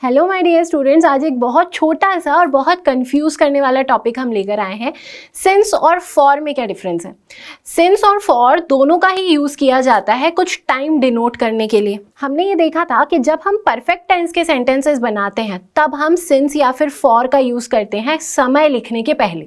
Hello my dear students, आज एक बहुत छोटा सा और बहुत कंफ्यूज करने वाला टॉपिक हम लेकर आए हैं। सिंस और फॉर में क्या डिफरेंस है। सिंस और फॉर दोनों का ही यूज़ किया जाता है कुछ टाइम डिनोट करने के लिए। हमने ये देखा था कि जब हम परफेक्ट टेंस के सेंटेंसेस बनाते हैं तब हम सिंस या फिर फॉर का यूज़ करते हैं समय लिखने के पहले।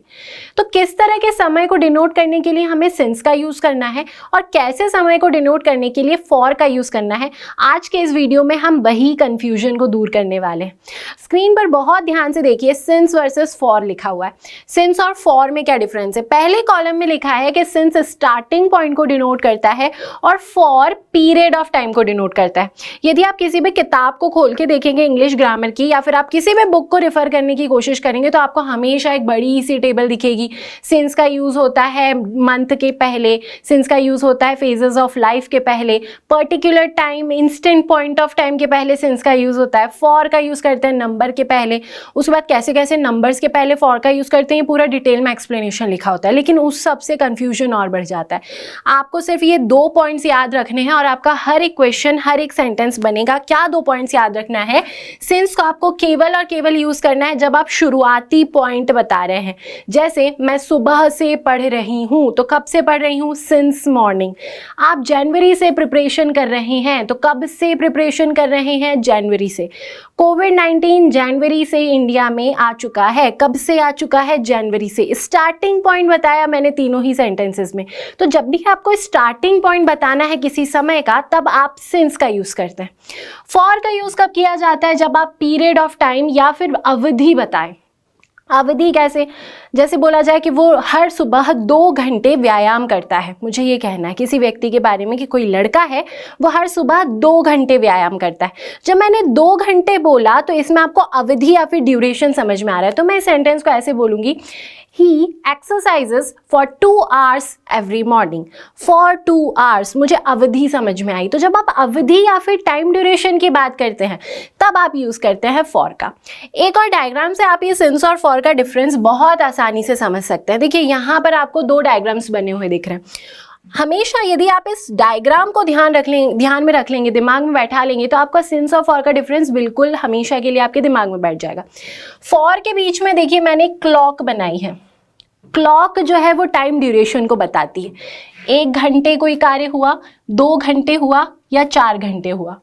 तो किस तरह के समय को डिनोट करने के लिए हमें सिंस का यूज़ करना है और कैसे समय को डिनोट करने के लिए फॉर का यूज़ करना है, आज के इस वीडियो में हम वही कन्फ्यूजन को दूर करने वाले हैं। स्क्रीन पर बहुत ध्यान से देखिए, सिंस वर्सेस फॉर लिखा हुआ है। सिंस और फॉर में क्या डिफरेंस है। पहले कॉलम में लिखा है कि सिंस स्टार्टिंग पॉइंट को डिनोट करता है और फॉर पीरियड ऑफ टाइम को डिनोट करता है। यदि आप किसी भी किताब को खोल के देखेंगे इंग्लिश ग्रामर की, या फिर आप किसी भी बुक को रेफर करने की कोशिश करेंगे, तो आपको हमेशा एक बड़ी सी टेबल दिखेगी। सिंस का यूज होता है मंथ के पहले, सिंस का यूज होता है फेजेस ऑफ लाइफ के पहले, particular time instant point of time के पहले सिंस का यूज होता है। फॉर का यूज करते हैं नंबर के पहले, उसके बाद कैसे कैसे नंबर्स के पहले फॉर का यूज करते हैं, पूरा डिटेल में एक्सप्लेनेशन लिखा होता है। लेकिन उस सबसे कंफ्यूजन और बढ़ जाता है। आपको सिर्फ ये 2 पॉइंट्स याद रखने हैं और आपका हर एक क्वेश्चन, हर एक सेंटेंस बनेगा। क्या 2 पॉइंट्स याद रखना है। सिंस को आपको केवल और केवल यूज करना है जब आप शुरुआती पॉइंट बता रहे हैं। जैसे मैं सुबह से पढ़ रही हूं, तो कब से पढ़ रही हूं, सिंस मॉर्निंग। आप जनवरी से प्रिपरेशन कर रहे हैं, तो कब से प्रिपरेशन कर रहे हैं, जनवरी से। कोविड-19 जनवरी से इंडिया में आ चुका है, कब से आ चुका है, जनवरी से। स्टार्टिंग पॉइंट बताया मैंने तीनों ही सेंटेंसेस में। तो जब भी आपको स्टार्टिंग पॉइंट बताना है किसी समय का, तब आप सिंस का यूज करते हैं। फॉर का यूज कब किया जाता है, जब आप पीरियड ऑफ टाइम या फिर अवधि बताएं। अवधि कैसे, जैसे बोला जाए कि वो हर सुबह 2 घंटे व्यायाम करता है। मुझे ये कहना है किसी व्यक्ति के बारे में कि कोई लड़का है, वो हर सुबह 2 घंटे व्यायाम करता है। जब मैंने 2 घंटे बोला तो इसमें आपको अवधि या फिर ड्यूरेशन समझ में आ रहा है। तो मैं इस सेंटेंस को ऐसे बोलूंगी, He exercises for 2 hours every morning. For 2 hours, मुझे अवधि समझ में आई। तो जब आप अवधि या फिर टाइम ड्यूरेशन की बात करते हैं तब आप यूज करते हैं फॉर का। एक और डायग्राम से आप ये सिंस और फॉर का डिफरेंस बहुत आसानी से समझ सकते हैं। देखिए यहाँ पर आपको 2 डायग्राम्स बने हुए दिख रहे हैं। हमेशा यदि आप इस डायग्राम को ध्यान में रख लेंगे, दिमाग में बैठा लेंगे, तो आपका सिंस और फॉर का डिफरेंस बिल्कुल हमेशा के लिए आपके दिमाग में बैठ जाएगा। फॉर के बीच में देखिए मैंने क्लॉक बनाई है। क्लॉक जो है वो टाइम ड्यूरेशन को बताती है। 1 घंटे कोई कार्य हुआ, 2 घंटे हुआ या 4 घंटे हुआ,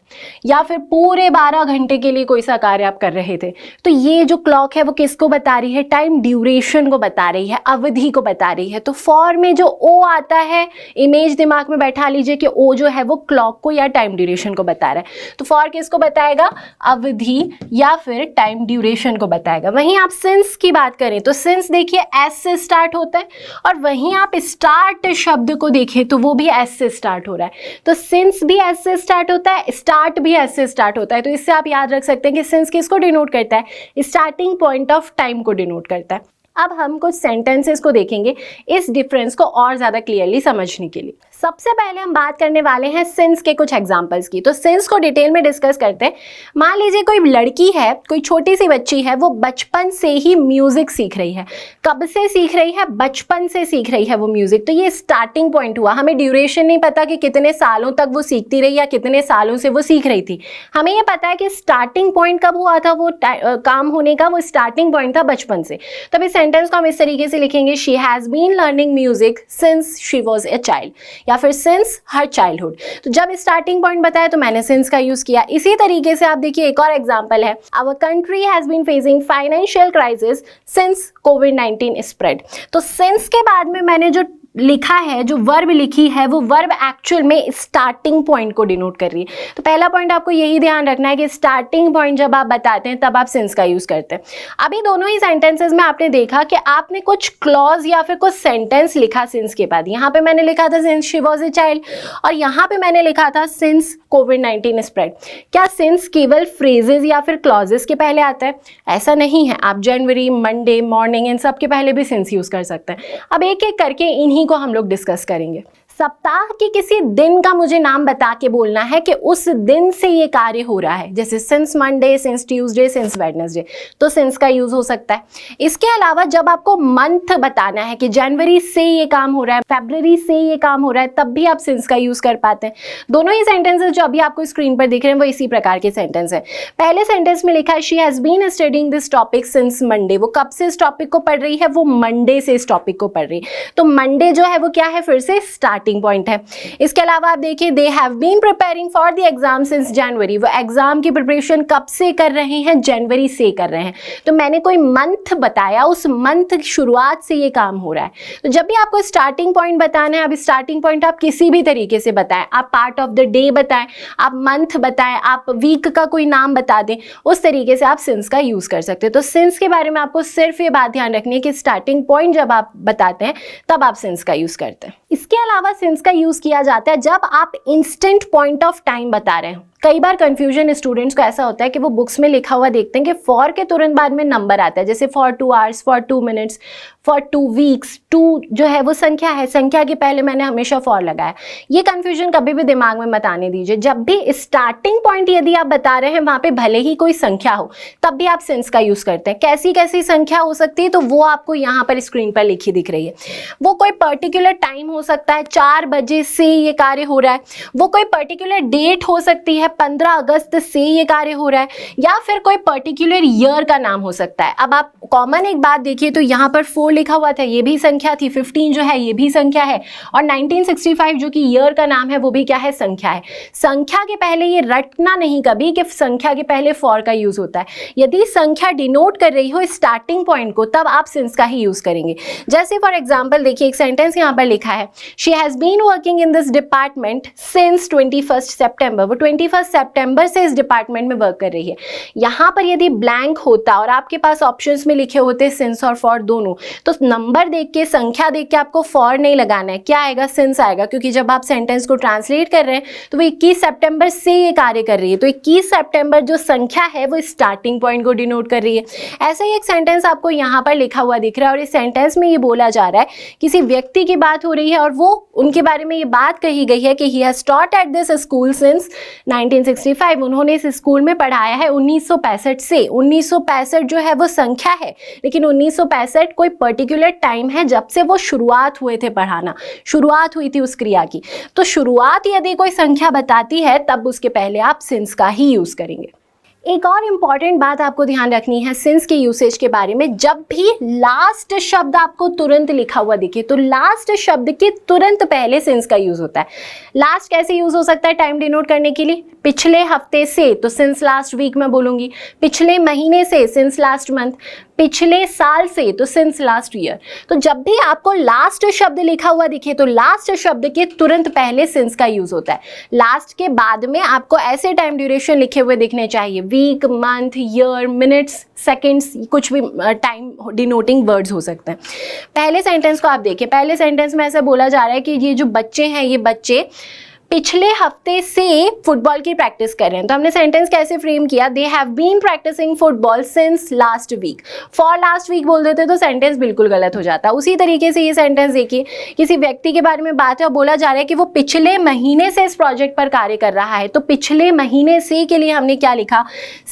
या फिर पूरे 12 घंटे के लिए कोई सा कार्य आप कर रहे थे। तो ये जो क्लॉक है वो किसको बता रही है, टाइम ड्यूरेशन को बता रही है, अवधि को बता रही है। तो फॉर में जो ओ आता है, इमेज दिमाग में बैठा लीजिए कि ओ जो है वो क्लॉक को या टाइम ड्यूरेशन को बता रहा है। तो फॉर किसको बताएगा, अवधि या फिर टाइम ड्यूरेशन को बताएगा। वहीं आप सिंस की बात करें तो सिंस देखिए एस से स्टार्ट होता है, और वहीं आप स्टार्ट शब्द को देखें तो वो भी एस से स्टार्ट हो रहा है। तो सिंस भी एस से स्टार्ट होता है, स्टार्ट भी एस से स्टार्ट होता है। तो इससे आप याद रख सकते हैं कि सिंस किसको डिनोट करता है, स्टार्टिंग पॉइंट ऑफ टाइम को डिनोट करता है। अब हम कुछ सेंटेंसेस को देखेंगे इस डिफरेंस को और ज़्यादा क्लियरली समझने के लिए। सबसे पहले हम बात करने वाले हैं सिंस के कुछ एग्जांपल्स की। तो सिंस को डिटेल में डिस्कस करते हैं। मान लीजिए कोई लड़की है, कोई छोटी सी बच्ची है, वो बचपन से ही म्यूजिक सीख रही है। कब से सीख रही है, बचपन से सीख रही है वो म्यूजिक। तो ये स्टार्टिंग पॉइंट हुआ। हमें ड्यूरेशन नहीं पता कि कितने सालों तक वो सीखती रही या कितने सालों से वो सीख रही थी। हमें ये पता है कि स्टार्टिंग पॉइंट कब हुआ था, वो काम होने का वो स्टार्टिंग पॉइंट था बचपन से। तब इस सेंटेंस को हम इस तरीके से लिखेंगे, she has been learning music since she was a child, या फिर सिंस हर चाइल्डहुड। तो जब स्टार्टिंग पॉइंट बताया तो मैंने सिंस का यूज किया। इसी तरीके से आप देखिए एक और एग्जांपल है, our country has been facing financial crisis since कोविड-19 स्प्रेड। तो सिंस के बाद में मैंने जो लिखा है, जो वर्ब लिखी है, वो वर्ब एक्चुअल में स्टार्टिंग पॉइंट को डिनोट कर रही है। तो पहला पॉइंट आपको यही ध्यान रखना है कि स्टार्टिंग पॉइंट जब आप बताते हैं तब आप सिंस का यूज करते हैं। अभी दोनों ही सेंटेंसेस में आपने देखा कि आपने कुछ क्लॉज या फिर कुछ सेंटेंस लिखा सिंस के बाद। यहाँ पे मैंने लिखा था since she was a child, और यहाँ पे मैंने लिखा था सिंस कोविड-19 स्प्रेड। क्या सिंस केवल फ्रेजेस या फिर क्लॉजेस के पहले आता है? ऐसा नहीं है। आप जनवरी, मंडे, मॉर्निंग, इन सब के पहले भी सिंस यूज कर सकते हैं। अब एक एक करके इन्हीं को हम लोग डिस्कस करेंगे। सप्ताह के किसी दिन का मुझे नाम बता के बोलना है कि उस दिन से ये कार्य हो रहा है, जैसे since Monday, since Tuesday, since Wednesday, तो सिंस का यूज हो सकता है। इसके अलावा जब आपको मंथ बताना है कि जनवरी से ये काम हो रहा है, फरवरी से ये काम हो रहा है, तब भी आप सिंस का यूज कर पाते हैं। दोनों ही सेंटेंसेस जो अभी आपको स्क्रीन पर दिख रहे हैं वो इसी प्रकार के सेंटेंस है। पहले सेंटेंस में लिखा है she has been studying this topic since Monday, वो कब से इस टॉपिक को पढ़ रही है, वो मंडे से इस टॉपिक को पढ़ रही है। तो मंडे जो है वो क्या है, फिर से स्टार्टिंग पॉइंट है। इसके अलावा आप देखिए they have been preparing for the exam since January, वो एग्जाम की प्रिपरेशन कब से कर रहे हैं, जनवरी से कर रहे हैं। तो मैंने कोई मंथ बताया, उस मंथ की शुरुआत से ये काम हो रहा है। तो जब भी आपको स्टार्टिंग पॉइंट बताना है, अब स्टार्टिंग पॉइंट आप किसी भी तरीके से बताएं, आप पार्ट ऑफ द डे बताएं, आप मंथ बताएं, आप वीक का कोई नाम बता दें, उस तरीके से आप सिंस का यूज कर सकते हैं। तो सिंस के बारे में आपको सिर्फ ये बात ध्यान रखनी है कि स्टार्टिंग पॉइंट जब आप बताते हैं तब आप सिंस का यूज करते हैं। इसके अलावा सिंस का यूज किया जाता है जब आप इंस्टेंट पॉइंट ऑफ टाइम बता रहे हैं। कई बार कंफ्यूजन स्टूडेंट्स को ऐसा होता है कि वो बुक्स में लिखा हुआ देखते हैं कि फॉर के तुरंत बाद में नंबर आता है, जैसे for 2 hours, for 2 minutes, for 2 weeks. 2 जो है वो संख्या है, संख्या के पहले मैंने हमेशा फॉर लगाया। ये कंफ्यूजन कभी भी दिमाग में मत आने दीजिए। जब भी स्टार्टिंग पॉइंट यदि आप बता रहे हैं वहां पे भले ही कोई संख्या हो, तब भी आप सिंस का यूज करते हैं। कैसी कैसी संख्या हो सकती है, तो वो आपको यहाँ पर स्क्रीन पर लिखी दिख रही है। वो कोई पर्टिकुलर टाइम हो सकता है, 4 बजे से ये कार्य हो रहा है। वो कोई पर्टिकुलर डेट हो सकती है, 15 अगस्त से ये कार्य हो रहा है, या फिर कोई पर्टिकुलर ईयर का नाम हो सकता है। अब आप कॉमन एक बात देखिए तो यहाँ पर 4 लिखा हुआ था, ये भी संख्या थी, 15 जो है ये भी संख्या है, और 1965 जो कि ईयर का नाम है वो भी क्या है, संख्या है। संख्या के पहले ये रटना नहीं कभी कि संख्या के पहले फॉर का यूज होता है। यदि संख्या डिनोट कर रही हो स्टार्टिंग पॉइंट को, तब आप सिंस का ही यूज करेंगे। जैसे फॉर एग्जाम्पल देखिए एक सेंटेंस यहाँ पर लिखा है, she has been working in this department since 21 September, वो 21 सितंबर से इस डिपार्टमेंट में वर्क कर रही है। यहाँ पर यदि ब्लैंक होता और आपके पास ऑप्शंस में लिखे होते सिंस और फॉर दोनों, तो नंबर देख के, संख्या देख के आपको फॉर नहीं लगाना है, क्या आएगा, सिंस आएगा। क्योंकि जब आप सेंटेंस को ट्रांसलेट कर रहे हैं तो वो 21 सितंबर से ये कार्य कर रही है, तो 21 सितंबर जो संख्या है वो स्टार्टिंग पॉइंट को डिनोट कर रही है। ऐसा ही एक सेंटेंस आपको यहाँ पर लिखा हुआ दिख रहा है, और इस सेंटेंस में ये बोला जा रहा है किसी व्यक्ति की बात हो रही है, और वो उनके बारे में ये बात कही गई है कि he has taught at this school since 1965, उन्होंने इस स्कूल में पढ़ाया है 1965 से। 1965 जो है वो संख्या है, लेकिन 1965 कोई पर्टिकुलर टाइम है जब से वो शुरुआत हुए थे पढ़ाना, शुरुआत हुई थी उस क्रिया की। तो शुरुआत यदि कोई संख्या बताती है तब उसके पहले आप सिंस का ही यूज करेंगे। एक और इम्पॉर्टेंट बात आपको ध्यान रखनी है सिंस के यूसेज के बारे में, जब भी लास्ट शब्द आपको तुरंत लिखा हुआ दिखे तो लास्ट शब्द के तुरंत पहले सिंस का यूज होता है। लास्ट कैसे यूज हो सकता है टाइम डिनोट करने के लिए, पिछले हफ्ते से तो सिंस लास्ट वीक में बोलूंगी, पिछले महीने से सिंस लास्ट मंथ, पिछले साल से तो सिंस लास्ट ईयर। तो जब भी आपको लास्ट शब्द लिखा हुआ दिखे तो लास्ट शब्द के तुरंत पहले सिंस का यूज होता है। लास्ट के बाद में आपको ऐसे टाइम ड्यूरेशन लिखे हुए दिखने चाहिए, week, month, year, minutes, seconds, कुछ भी टाइम डिनोटिंग वर्ड्स हो सकते हैं। पहले सेंटेंस को आप देखिए, पहले सेंटेंस में ऐसा बोला जा रहा है कि ये जो बच्चे हैं, ये बच्चे पिछले हफ्ते से फुटबॉल की प्रैक्टिस कर रहे हैं। तो हमने सेंटेंस कैसे फ्रेम किया, they have been practising football since last week. For last week बोल देते तो सेंटेंस बिल्कुल गलत हो जाता। उसी तरीके से ये सेंटेंस देखिए, किसी व्यक्ति के बारे में बात है और बोला जा रहा है कि वो पिछले महीने से इस प्रोजेक्ट पर कार्य कर रहा है। तो पिछले महीने से के लिए हमने क्या लिखा,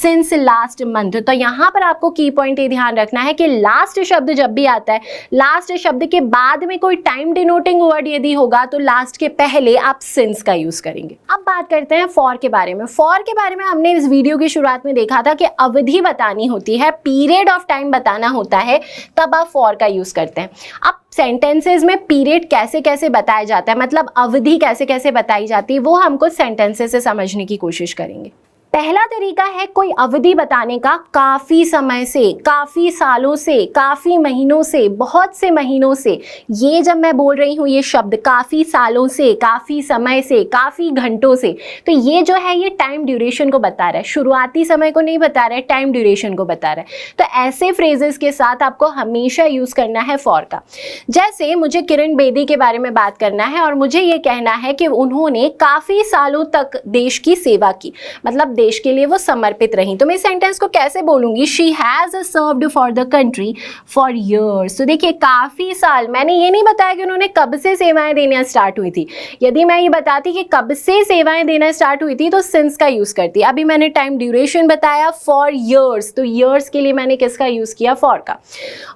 सिंस लास्ट मंथ। तो यहाँ पर आपको की पॉइंट ये ध्यान रखना है कि लास्ट शब्द जब भी आता है, लास्ट शब्द के बाद में कोई टाइम डिनोटिंग वर्ड यदि होगा तो लास्ट के पहले आप सिंस का यूज करेंगे। अब बात करते हैं फॉर के बारे में। फॉर के बारे में हमने इस वीडियो की शुरुआत में देखा था कि अवधि बतानी होती है, पीरियड ऑफ टाइम बताना होता है, तब आप फॉर का यूज करते हैं। अब सेंटेंसेस में पीरियड कैसे कैसे बताया जाता है, मतलब अवधि कैसे कैसे बताई जाती है, वो हमको सेंटेंसेस से समझने की कोशिश करेंगे। पहला तरीका है कोई अवधि बताने का, काफी समय से, काफी सालों से, काफी महीनों से, बहुत से महीनों से। ये जब मैं बोल रही हूँ ये शब्द काफी सालों से, काफी समय से, काफी घंटों से, तो ये जो है ये टाइम ड्यूरेशन को बता रहा है, शुरुआती समय को नहीं बता रहा है, टाइम ड्यूरेशन को बता रहा है। तो ऐसे फ्रेजेस के साथ आपको हमेशा यूज करना है फॉर का। जैसे मुझे किरण बेदी के बारे में बात करना है और मुझे ये कहना है कि उन्होंने काफी सालों तक देश की सेवा की, मतलब देश के लिए वो समर्पित रही। तो मैं इस सेंटेंस को कैसे बोलूँगी, she has served for the country for years. तो देखिए काफ़ी साल, मैंने ये नहीं बताया कि उन्होंने कब से सेवाएं देना स्टार्ट हुई थी। यदि मैं ये बताती कि कब से सेवाएं देना स्टार्ट हुई थी तो सिंस का यूज़ करती। अभी मैंने टाइम ड्यूरेशन बताया फॉर ईयर्स, तो ईयर्स के लिए मैंने किसका यूज़ किया, फॉर का।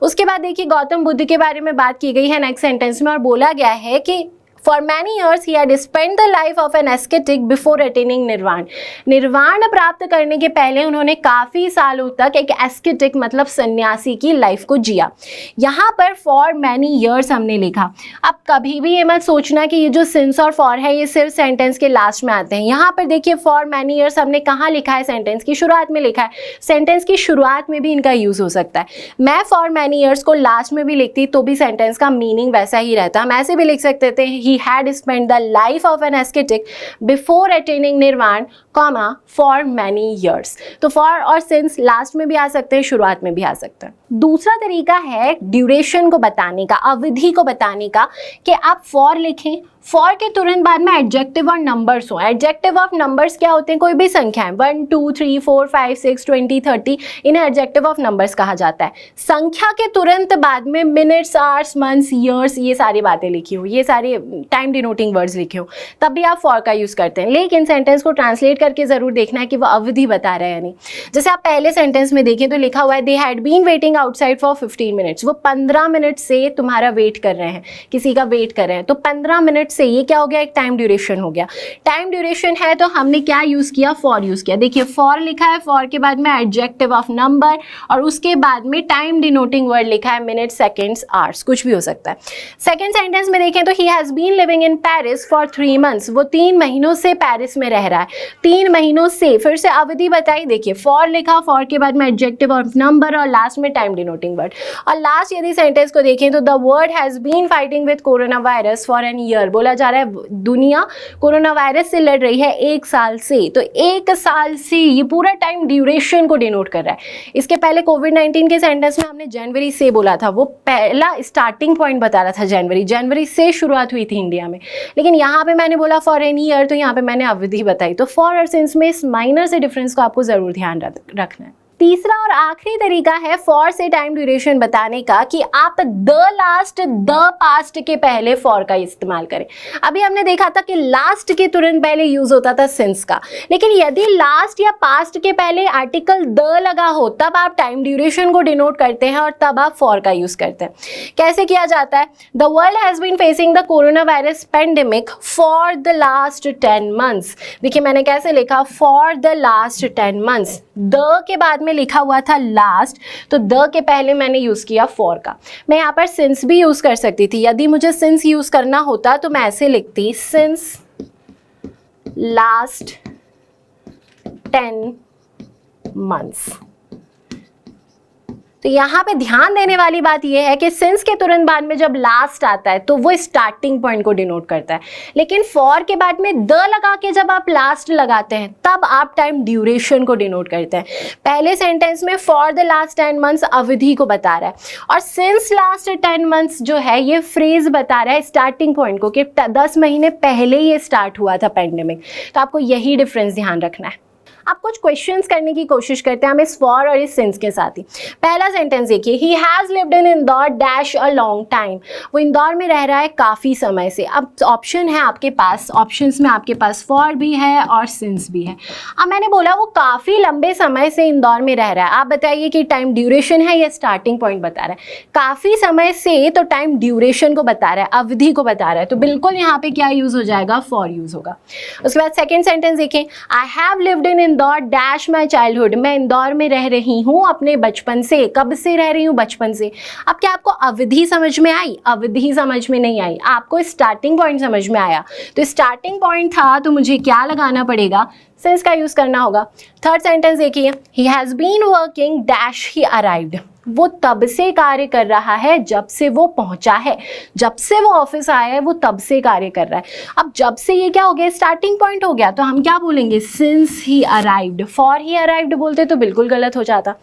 उसके बाद देखिए गौतम बुद्ध के बारे में बात की गई है नेक्स्ट सेंटेंस में और बोला गया है कि For many years he had spent the life of an ascetic before attaining निर्वाण। निर्वाण प्राप्त करने के पहले उन्होंने काफ़ी सालों तक एक एस्केटिक मतलब सन्यासी की लाइफ को जिया। यहाँ पर for many years हमने लिखा। अब कभी भी ये मत सोचना कि ये जो since और for है ये सिर्फ सेंटेंस के लास्ट में आते हैं। यहाँ पर देखिए for many years हमने कहाँ लिखा है, सेंटेंस की शुरुआत में लिखा है। सेंटेंस की शुरुआत में भी इनका यूज़ हो सकता है। मैं for many years को लास्ट में भी लिखती तो भी सेंटेंस का मीनिंग वैसा ही रहता। हम ऐसे भी लिख सकते थे he had spent the life of an ascetic before attaining nirvana, comma for many years। तो for और since लास्ट में भी आ सकते हैं, शुरुआत में भी आ सकते हैं। दूसरा तरीका है ड्यूरेशन को बताने का, अवधि को बताने का, कि आप for लिखें, फॉर के तुरंत बाद में एडजेक्टिव और नंबर्स हो। एडजेक्टिव ऑफ नंबर्स क्या होते हैं, कोई भी संख्या है, 1 2 3 4 5 6 20 30, इन्हें एडजेक्टिव ऑफ नंबर्स कहा जाता है। संख्या के तुरंत बाद में मिनट्स, आवर्स, मंथ्स, ईयर्स, ये सारी बातें लिखी हो, ये सारे टाइम डिनोटिंग वर्ड्स लिखे हो, तब भी आप फॉर का यूज़ करते हैं। लेकिन सेंटेंस को ट्रांसलेट करके ज़रूर देखना है कि वो अवधि बता रहा है या नहीं। जैसे आप पहले सेंटेंस में देखें तो लिखा हुआ है they had been waiting outside for 15 minutes. वो 15 मिनट से तुम्हारा वेट कर रहे हैं, किसी का वेट कर रहे हैं। तो 15 मिनट से ये क्या हो गया, एक टाइम ड्यूरेशन हो गया। टाइम ड्यूरेशन है तो हमने क्या यूज़ किया, फॉर यूज़ किया। देखिए फॉर लिखा है, फॉर के बाद में एडजेक्टिव ऑफ नंबर और उसके बाद में टाइम डिनोटिंग वर्ड लिखा है, मिनट, सेकेंड्स, आवर्स, कुछ भी हो सकता है। सेकेंड सेंटेंस में देखें तो he has been living in Paris for 3 months. वो 3 महीनों से पेरिस में रह रहा है। 3 महीनों से, फिर से अवधि बताई। देखिए फॉर लिखा, फॉर के बाद में एडजेक्टिव ऑफ नंबर और लास्ट में टाइम डिनोटिंग वर्ड। और लास्ट यदि सेंटेंस को देखें तो the world has been fighting with corona virus for an year. बोला जा रहा है दुनिया कोरोना वायरस से लड़ रही है 1 साल से। तो 1 साल से ये पूरा टाइम ड्यूरेशन को डिनोट कर रहा है। इसके पहले कोविड-19 के सेंटेंस में हमने जनवरी से बोला था, वो पहला स्टार्टिंग पॉइंट बता रहा था जनवरी से शुरुआत हुई थी इंडिया में। लेकिन यहाँ पे मैंने बोला फॉर एन ईयर, तो यहाँ पे मैंने अवधि बताई। तो फॉर और सिंस में इस माइनर से डिफरेंस को आपको ज़रूर ध्यान रखना है। तीसरा और आखिरी तरीका है फॉर से टाइम ड्यूरेशन बताने का कि आप द लास्ट, द पास्ट के पहले फॉर का इस्तेमाल करें। अभी हमने देखा था कि लास्ट के तुरंत पहले यूज होता था सिंस का, लेकिन यदि लास्ट या पास्ट के पहले आर्टिकल द लगा हो तब आप टाइम ड्यूरेशन को डिनोट करते हैं और तब आप फॉर का यूज करते हैं। कैसे किया जाता है, the world has been facing the corona virus pandemic for the last 10 months. देखिए मैंने कैसे लिखा, for the last 10 months. The के बाद में लिखा हुआ था लास्ट, तो द के पहले मैंने यूज किया फॉर का। मैं यहाँ पर सिंस भी यूज कर सकती थी। यदि मुझे सिंस यूज करना होता तो मैं ऐसे लिखती, सिंस लास्ट 10 मंथ्स। तो यहाँ पे ध्यान देने वाली बात यह है कि सिंस के तुरंत बाद में जब लास्ट आता है तो वो स्टार्टिंग पॉइंट को डिनोट करता है, लेकिन फॉर के बाद में द लगा के जब आप लास्ट लगाते हैं तब आप टाइम ड्यूरेशन को डिनोट करते हैं। पहले सेंटेंस में फॉर द लास्ट 10 मंथ्स अवधि को बता रहा है, और सिंस लास्ट 10 मंथ्स जो है ये फ्रेज बता रहा है स्टार्टिंग पॉइंट को, कि 10 महीने पहले ये स्टार्ट हुआ था पैंडेमिक। तो आपको यही डिफरेंस ध्यान रखना है। आप कुछ क्वेश्चंस करने की कोशिश करते हैं हम इस फॉर और इस सिंस के साथ ही। पहला सेंटेंस देखिए, he has lived in Indore dash a long time. वो इंदौर में रह रहा है काफ़ी समय से। अब ऑप्शन है आपके पास, ऑप्शंस में आपके पास फॉर भी है और सिंस भी है। अब मैंने बोला वो काफ़ी लंबे समय से इंदौर में रह रहा है। आप बताइए कि टाइम ड्यूरेशन है या स्टार्टिंग पॉइंट बता रहा है। काफ़ी समय से तो टाइम ड्यूरेशन को बता रहा है, अवधि को बता रहा है, तो बिल्कुल यहाँ पे क्या यूज़ हो जाएगा, फॉर यूज़ होगा। उसके बाद सेकेंड सेंटेंस देखें, I have lived in Indore dash my childhood. मैं इंदौर में रह रही हूँ अपने बचपन से। कब से रह रही हूँ, बचपन से। अब क्या आपको अवधि समझ में आई, अवधि समझ में नहीं आई, आपको स्टार्टिंग पॉइंट समझ में आया। तो स्टार्टिंग पॉइंट था तो मुझे क्या लगाना पड़ेगा, सिंस का यूज करना होगा। थर्ड सेंटेंस देखिए, he has been working dash he arrived. वो तब से कार्य कर रहा है जब से वो पहुंचा है, जब से वो ऑफिस आया है वो तब से कार्य कर रहा है। अब जब से ये क्या हो गया, स्टार्टिंग पॉइंट हो गया, तो हम क्या बोलेंगे, since he arrived. For he arrived बोलते तो बिल्कुल गलत हो जाता।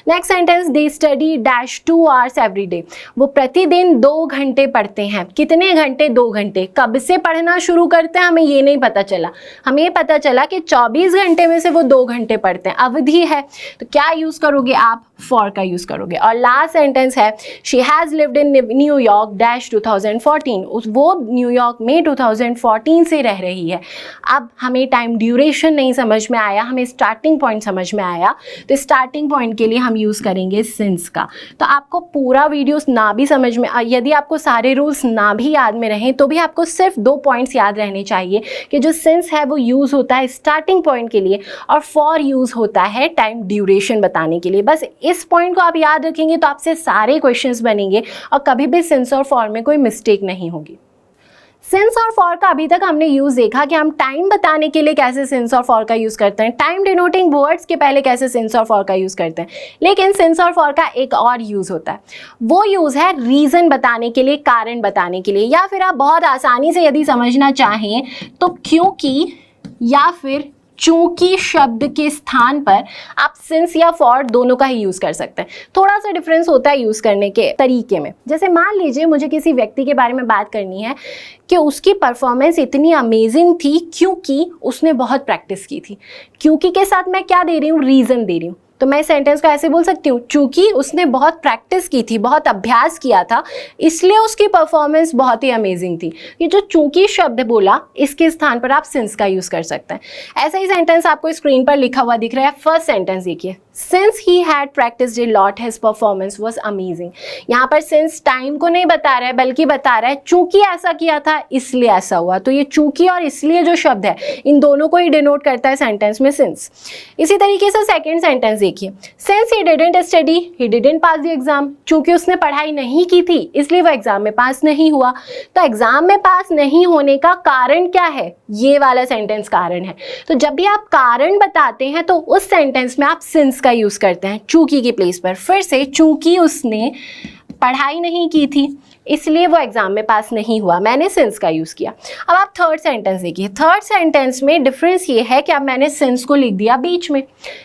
Next sentence, they study dash 2 hours every day. वो प्रतिदिन 2 घंटे पढ़ते हैं। कितने घंटे, 2 घंटे। कब से पढ़ना शुरू करते हैं हमें ये नहीं पता चला, हमें पता चला कि 24 घंटे में से वो 2 घंटे पढ़ते हैं, अवधि है। तो क्या यूज करोगे आप, फॉर का यूज करोगे। और लास्ट सेंटेंस है, she has lived in New York dash 2014। वो न्यूयॉर्क में 2014 से रह रही है। अब हमें टाइम ड्यूरेशन नहीं समझ में आया, हमें स्टार्टिंग पॉइंट समझ में आया, तो स्टार्टिंग पॉइंट के लिए हम यूज करेंगे सिंस का। तो आपको पूरा वीडियो ना भी समझ में, यदि आपको सारे रूल्स ना भी याद में रहें तो भी आपको सिर्फ 2 पॉइंट्स याद रहने चाहिए कि जो सिंस है वो यूज होता है स्टार्टिंग पॉइंट के लिए और फॉर यूज होता है टाइम ड्यूरेशन बताने के लिए। बस इस पॉइंट को आप याद रखेंगे तो आपसे सारे क्वेश्चंस बनेंगे और कभी भी सिंस और फॉर में कोई मिस्टेक नहीं होगी। सिंस और फॉर का अभी तक हमने यूज देखा कि हम टाइम बताने के लिए कैसे सिंस और फॉर का यूज करते हैं, टाइम डिनोटिंग वर्ड्स के पहले कैसे सिंस और फॉर का यूज करते हैं। लेकिन सिंस और फॉर का एक और यूज होता है, वो यूज है रीजन बताने के लिए, कारण बताने के लिए, या फिर आप बहुत आसानी से यदि समझना चाहें तो क्योंकि या फिर चूंकि शब्द के स्थान पर आप सिंस या फॉर दोनों का ही यूज कर सकते हैं। थोड़ा सा डिफरेंस होता है यूज करने के तरीके में। जैसे मान लीजिए मुझे किसी व्यक्ति के बारे में बात करनी है कि उसकी परफॉर्मेंस इतनी अमेजिंग थी क्योंकि उसने बहुत प्रैक्टिस की थी। क्योंकि के साथ मैं क्या दे रही हूँ, रीजन दे रही हूँ। तो मैं सेंटेंस को ऐसे बोल सकती हूँ, चूंकि उसने बहुत प्रैक्टिस की थी, बहुत अभ्यास किया था, इसलिए उसकी परफॉर्मेंस बहुत ही अमेजिंग थी। ये जो चूंकि शब्द बोला, इसके स्थान पर आप सिंस का यूज कर सकते हैं। ऐसा ही सेंटेंस आपको स्क्रीन पर लिखा हुआ दिख रहा है। फर्स्ट सेंटेंस देखिए, since he had practised a lot his performance was amazing. यहाँ पर सिंस टाइम को नहीं बता रहा है बल्कि बता रहा है चूंकि ऐसा किया था इसलिए ऐसा हुआ। तो ये चूंकि और इसलिए जो शब्द है इन दोनों को ही डिनोट करता है सेंटेंस में सिंस। इसी तरीके से सेकेंड सेंटेंस देखिए, since he didn't study he didn't pass the exam. चूंकि उसने पढ़ाई नहीं की थी इसलिए वो एग्जाम में पास नहीं हुआ। तो एग्जाम में पास नहीं होने का कारण क्या है, ये वाला सेंटेंस कारण है। तो जब भी आप कारण बताते हैं तो उस सेंटेंस में आप सिंस का यूज करते हैं चूंकि की प्लेस पर। फिर से, चूंकि उसने पढ़ाई नहीं की थी इसलिए वो एग्जाम में पास नहीं हुआ, मैंने सिंस का यूज किया। अब आप थर्ड सेंटेंस देखिए। थर्ड सेंटेंस में डिफरेंस ये है कि अब मैंने सिंस को लिख दिया बीच में।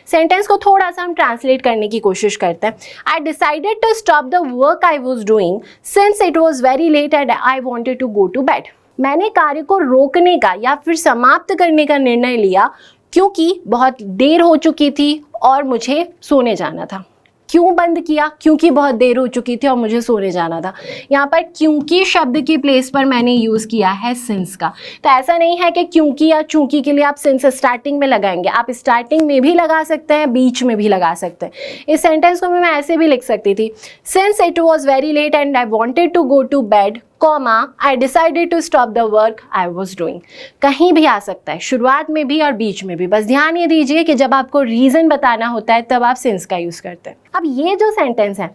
सेंटेंस को थोड़ा सा हम ट्रांसलेट करने की कोशिश करते हैं। I decided to stop the work I was doing since it was very late and I wanted to go to bed. मैंने कार्य को रोकने का या फिर समाप्त करने का निर्णय लिया क्योंकि बहुत देर हो चुकी थी और मुझे सोने जाना था। क्यों बंद किया, क्योंकि बहुत देर हो चुकी थी और मुझे सोने जाना था। यहाँ पर क्योंकि शब्द की प्लेस पर मैंने यूज किया है सिंस का। तो ऐसा नहीं है कि क्योंकि या चूंकि के लिए आप सिंस स्टार्टिंग में लगाएंगे, आप स्टार्टिंग में भी लगा सकते हैं, बीच में भी लगा सकते हैं। इस सेंटेंस को भी मैं ऐसे भी लिख सकती थी, since it was very late and I wanted to go to bed comma I decided to stop the work I was doing. कहीं भी आ सकता है, शुरुआत में भी और बीच में भी। बस ध्यान ये दीजिए कि जब आपको रीजन बताना होता है तब आप सिंस का यूज करते हैं। अब ये जो सेंटेंस है,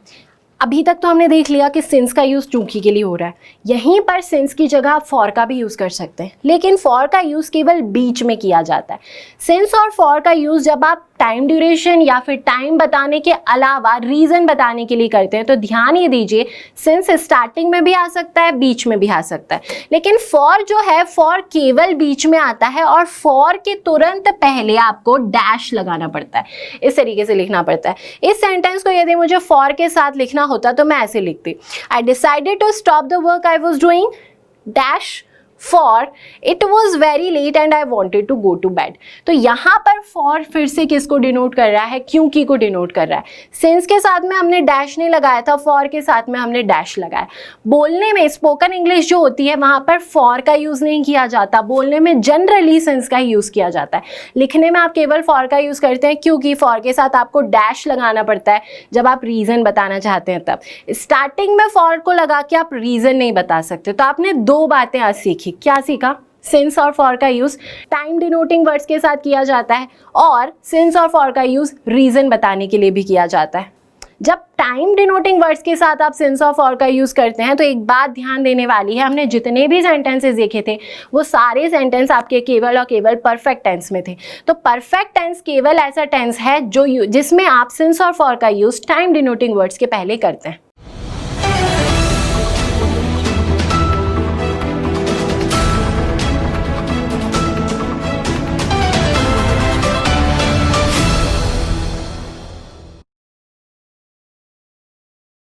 अभी तक तो हमने देख लिया कि सिंस का यूज चूंकि के लिए हो रहा है। यहीं पर सिंस की जगह आप फॉर का भी यूज कर सकते हैं, लेकिन फॉर का यूज केवल बीच में किया जाता है। सिंस और फॉर का यूज जब आप टाइम ड्यूरेशन या फिर टाइम बताने के अलावा रीजन बताने के लिए करते हैं तो ध्यान ये दीजिए, सिंस स्टार्टिंग में भी आ सकता है, बीच में भी आ सकता है। लेकिन फॉर जो है, फॉर केवल बीच में आता है और फॉर के तुरंत पहले आपको डैश लगाना पड़ता है। इस तरीके से लिखना पड़ता है। इस सेंटेंस को यदि मुझे फॉर के साथ लिखना होता तो मैं ऐसे लिखती, I decided to stop the work I was doing dash for it was very late and I wanted to go to bed. तो यहाँ पर फॉर फिर से किसको डिनोट कर रहा है, क्योंकि को डिनोट कर रहा है। सिंस के साथ में हमने डैश नहीं लगाया था, फॉर के साथ में हमने डैश लगाया। बोलने में स्पोकन इंग्लिश जो होती है वहाँ पर फॉर का यूज नहीं किया जाता, बोलने में जनरली सिंस का यूज किया जाता है। लिखने में आप केवल फॉर का यूज करते हैं क्योंकि फॉर के साथ आपको डैश लगाना पड़ता है जब आप रीजन बताना चाहते हैं। तब स्टार्टिंग में फॉर को लगा के आप रीजन नहीं बता सकते। तो आपने 2 बातें आज सीखी। क्या सीखा, सिंस और फॉर का यूज टाइम डिनोटिंग वर्ड्स के साथ किया जाता है और सिंस और फॉर का यूज रीजन बताने के लिए भी किया जाता है। जब टाइम डिनोटिंग वर्ड्स के साथ आप सिंस और फॉर का यूज़ करते हैं तो एक बात ध्यान देने वाली है, हमने जितने भी सेंटेंसेस देखे थे वो सारे सेंटेंस आपके केवल और केवल परफेक्ट टेंस में थे। तो परफेक्ट टेंस केवल ऐसा टेंस है जो जिसमें आप सिंस और फॉर का यूज़ टाइम डिनोटिंग वर्ड्स के पहले करते हैं।